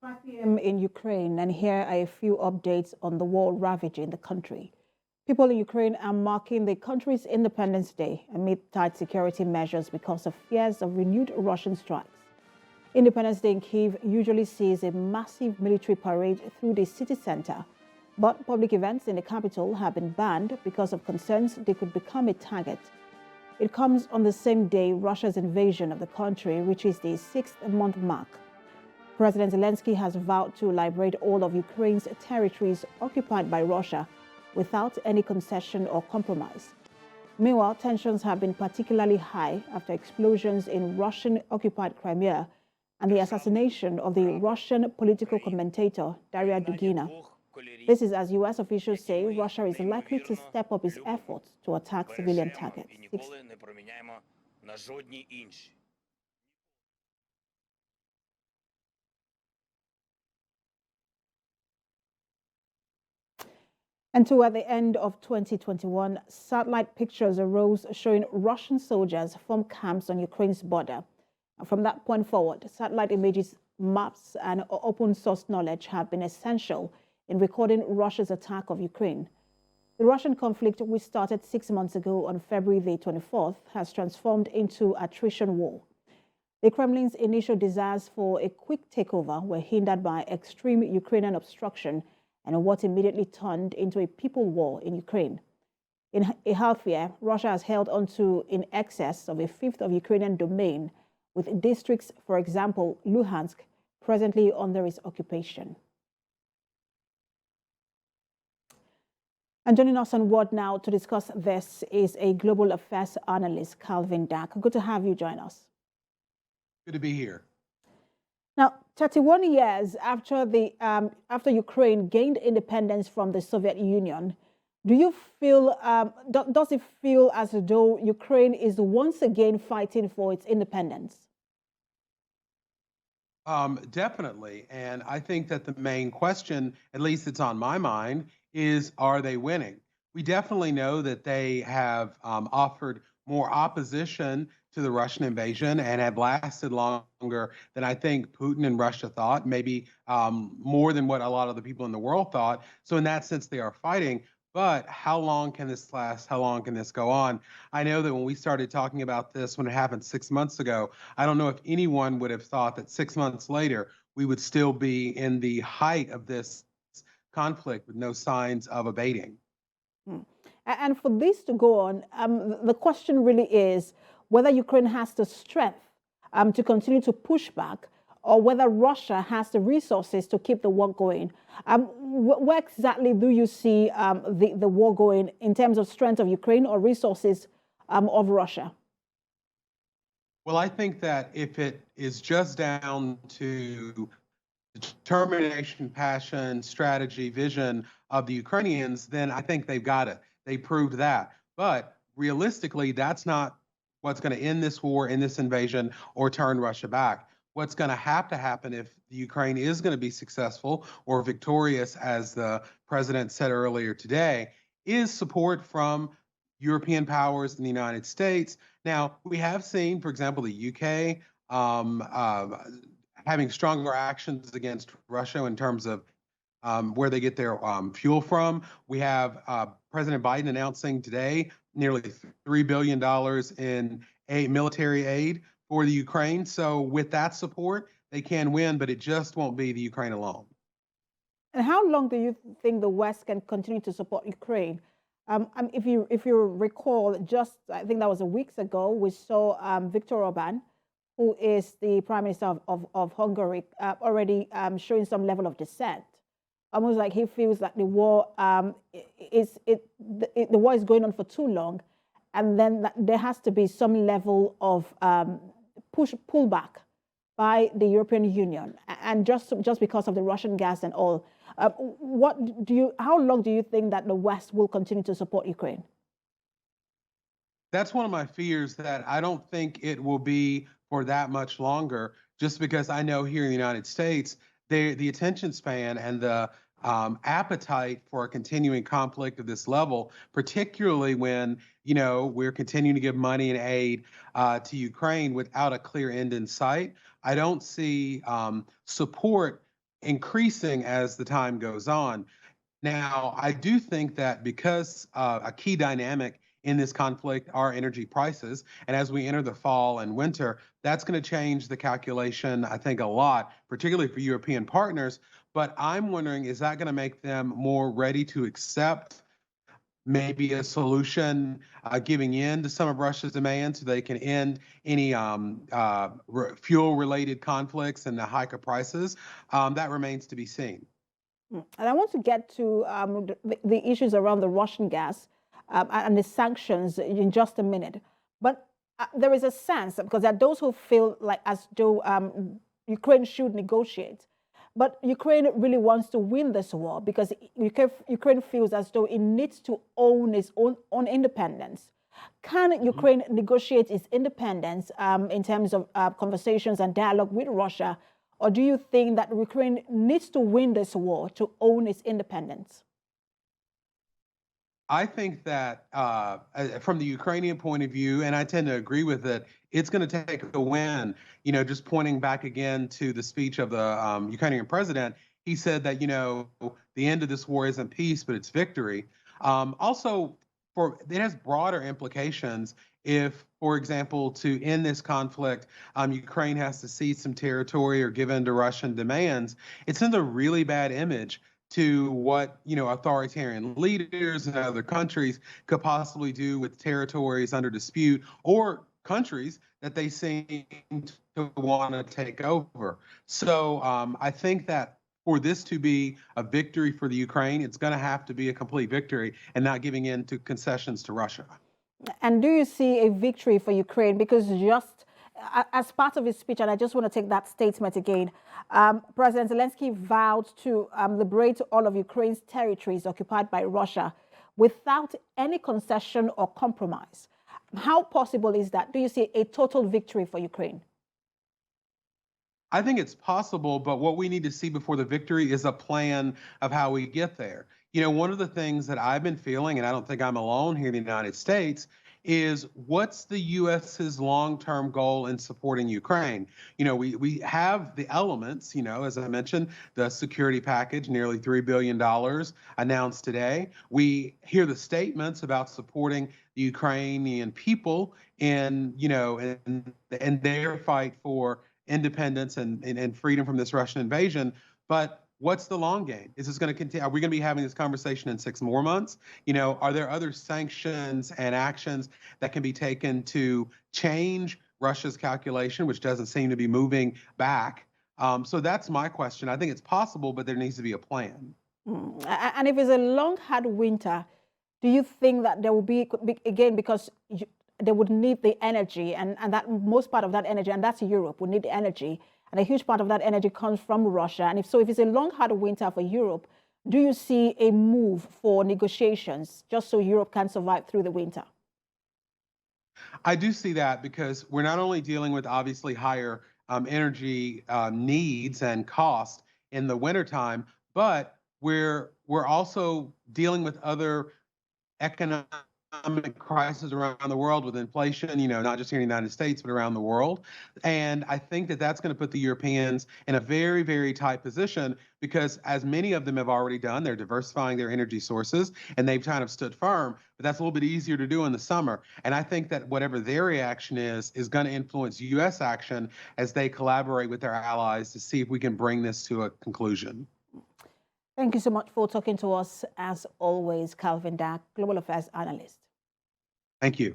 5 p.m. in Ukraine, and here are a few updates on the war ravaging the country. People in Ukraine are marking the country's Independence Day amid tight security measures because of fears of renewed Russian strikes. Independence Day in Kyiv usually sees a massive military parade through the city center, but public events in the capital have been banned because of concerns they could become a target. It comes on the same day Russia's invasion of the country reaches the sixth-month mark. President Zelensky has vowed to liberate all of Ukraine's territories occupied by Russia without any concession or compromise. Meanwhile, tensions have been particularly high after explosions in Russian-occupied Crimea and the assassination of the Russian political commentator Daria Dugina. This is as U.S. officials say Russia is likely to step up its efforts to attack civilian targets. And at the end of 2021, satellite pictures arose showing Russian soldiers from camps on Ukraine's border. And from that point forward, satellite images, maps, and open source knowledge have been essential in recording Russia's attack of Ukraine. The Russian conflict, which started 6 months ago on February the 24th, has transformed into attrition war. The Kremlin's initial desires for a quick takeover were hindered by extreme Ukrainian obstruction and what immediately turned into a people war in Ukraine. In a half year, Russia has held onto in excess of a fifth of Ukrainian domain, with districts, for example, Luhansk, presently under its occupation. And joining us on Word Now to discuss this is a global affairs analyst, Calvin Dack. Good to have you join us. Good to be here. Now, 31 years after after Ukraine gained independence from the Soviet Union, do you feel does it feel as though Ukraine is once again fighting for its independence? Definitely, and I think that the main question, at least it's on my mind, is are they winning? We definitely know that they have offered more opposition to the Russian invasion and have lasted longer than I think Putin and Russia thought, maybe more than what a lot of the people in the world thought. So in that sense, they are fighting. But how long can this last? How long can this go on? I know that when we started talking about this, when it happened 6 months ago, I don't know if anyone would have thought that 6 months later, we would still be in the height of this conflict with no signs of abating. And for this to go on, the question really is whether Ukraine has the strength to continue to push back, or whether Russia has the resources to keep the war going. Where exactly do you see the war going in terms of strength of Ukraine or resources of Russia? Well, I think that if it is just down to determination, passion, strategy, vision of the Ukrainians, then I think they've got it. They proved that. But realistically, that's not what's going to end this war, end this invasion, or turn Russia back. What's going to happen if the Ukraine is going to be successful or victorious, as the president said earlier today, is support from European powers in the United States. Now, we have seen, for example, the UK having stronger actions against Russia in terms of where they get their fuel from. We have President Biden announcing today nearly $3 billion in military aid for the Ukraine. So with that support, they can win, but it just won't be the Ukraine alone. And how long do you think the West can continue to support Ukraine? If you recall, just I think that was weeks ago, we saw Viktor Orban, who is the Prime Minister of Hungary, already showing some level of dissent. Almost like he feels that the war the war is going on for too long, and then there has to be some level of pullback by the European Union, and just because of the Russian gas and all. How long do you think that the West will continue to support Ukraine? That's one of my fears, that I don't think it will be for that much longer, just because I know here in the United States, the attention span and the appetite for a continuing conflict of this level, particularly when, we're continuing to give money and aid to Ukraine without a clear end in sight. I don't see support increasing as the time goes on. Now, I do think that because a key dynamic in this conflict are energy prices, and as we enter the fall and winter, that's going to change the calculation, I think, a lot, particularly for European partners. But I'm wondering, is that going to make them more ready to accept maybe a solution, giving in to some of Russia's demands so they can end any fuel-related conflicts and the hike of prices? That remains to be seen. And I want to get to the issues around the Russian gas and the sanctions in just a minute. But there is a sense, because there are those who feel like as though Ukraine should negotiate. But Ukraine really wants to win this war because Ukraine feels as though it needs to own its own independence. Can Ukraine negotiate its independence in terms of conversations and dialogue with Russia? Or do you think that Ukraine needs to win this war to own its independence? I think that from the Ukrainian point of view, and I tend to agree with it, it's going to take a win. Just pointing back again to the speech of the Ukrainian president, he said that, the end of this war isn't peace, but it's victory. Also, it has broader implications if, for example, to end this conflict, Ukraine has to cede some territory or give in to Russian demands. It sends a really bad image to what authoritarian leaders in other countries could possibly do with territories under dispute or countries that they seem to want to take over. So I think that for this to be a victory for the Ukraine, it's going to have to be a complete victory and not giving in to concessions to Russia. And do you see a victory for Ukraine? Because just as part of his speech, and I just want to take that statement again, President Zelensky vowed to liberate all of Ukraine's territories occupied by Russia without any concession or compromise. How possible is that? Do you see a total victory for Ukraine? I think it's possible, but what we need to see before the victory is a plan of how we get there. One of the things that I've been feeling, and I don't think I'm alone here in the United States, is what's the U.S.'s long-term goal in supporting Ukraine? We have the elements, as I mentioned, the security package, nearly $3 billion announced today. We hear the statements about supporting the Ukrainian people in their fight for independence and freedom from this Russian invasion. But what's the long game? Is this going to continue? Are we going to be having this conversation in 6 more months? Are there other sanctions and actions that can be taken to change Russia's calculation, which doesn't seem to be moving back? So that's my question. I think it's possible, but there needs to be a plan. And if it's a long, hard winter, do you think that there will be, again, because they would need the energy, and that most part of that energy, and that's Europe, would need the energy. And a huge part of that energy comes from Russia. And if it's a long, hard winter for Europe, do you see a move for negotiations just so Europe can survive through the winter? I do see that because we're not only dealing with obviously higher energy needs and cost in the wintertime, but we're also dealing with other economic crisis around the world with inflation, not just here in the United States, but around the world. And I think that that's going to put the Europeans in a very, very tight position because, as many of them have already done, they're diversifying their energy sources and they've kind of stood firm. But that's a little bit easier to do in the summer. And I think that whatever their reaction is going to influence U.S. action as they collaborate with their allies to see if we can bring this to a conclusion. Thank you so much for talking to us, as always, Calvin Dack, Global Affairs Analyst. Thank you.